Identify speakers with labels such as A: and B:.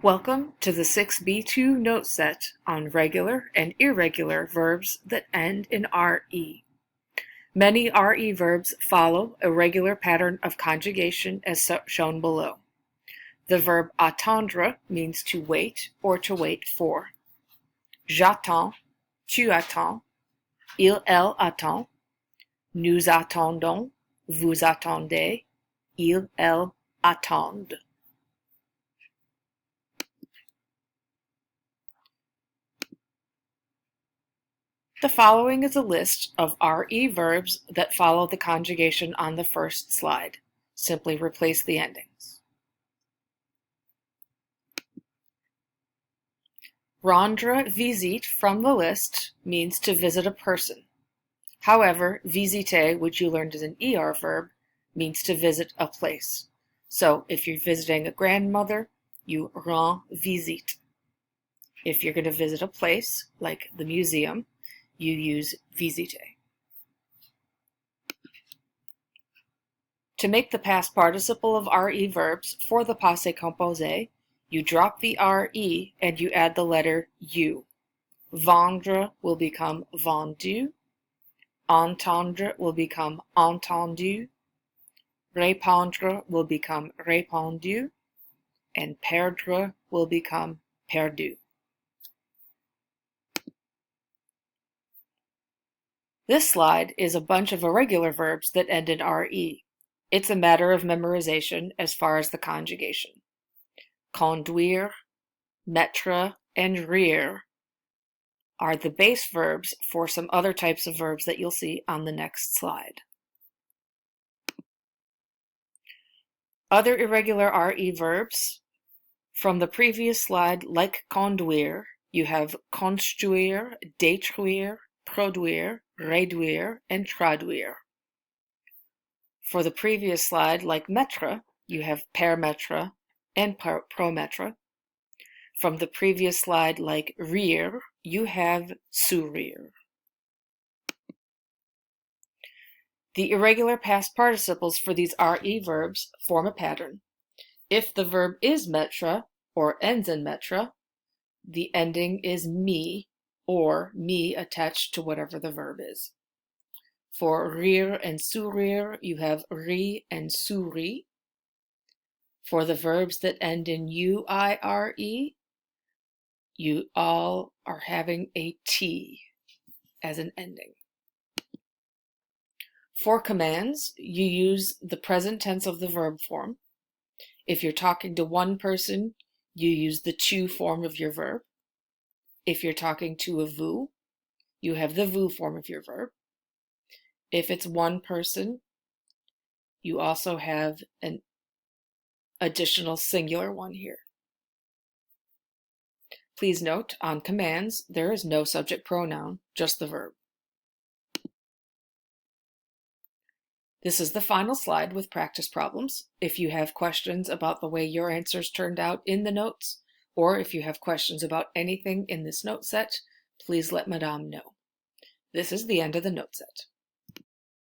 A: Welcome to the 6B.2 note set on regular and irregular verbs that end in RE. Many RE verbs follow a regular pattern of conjugation as shown below. The verb attendre means to wait or to wait for. J'attends, tu attends, elle attend, nous attendons, vous attendez, elle attendent. The following is a list of RE verbs that follow the conjugation on the first slide. Simply replace the endings. Rendre visite from the list means to visit a person. However, visiter, which you learned is an ER verb, means to visit a place. So if you're visiting a grandmother, you rends visite. If you're going to visit a place, like the museum, you use visiter. To make the past participle of RE verbs for the passé composé, you drop the RE and you add the letter U. Vendre will become vendu, entendre will become entendu, répondre will become répondu, and perdre will become perdu. This slide is a bunch of irregular verbs that end in RE. It's a matter of memorization as far as the conjugation. Conduire, mettre, and rire are the base verbs for some other types of verbs that you'll see on the next slide. Other irregular RE verbs from the previous slide, like conduire, you have construire, détruire, produire, réduire, and traduire. For the previous slide, like mettre, you have permettre and promettre. From the previous slide, like rire, you have sourire. The irregular past participles for these RE verbs form a pattern. If the verb is mettre or ends in mettre, the ending is me or me attached to whatever the verb is. For rire and sourire, you have ri and souris. For the verbs that end in uire, you all are having a T as an ending. For commands, you use the present tense of the verb form. If you're talking to one person, you use the tu form of your verb. If you're talking to a vous, you have the vous form of your verb. If it's one person, you also have an additional singular one here. Please note, on commands, there is no subject pronoun, just the verb. This is the final slide with practice problems. If you have questions about the way your answers turned out in the notes, or if you have questions about anything in this note set, please let Madame know. This is the end of the note set.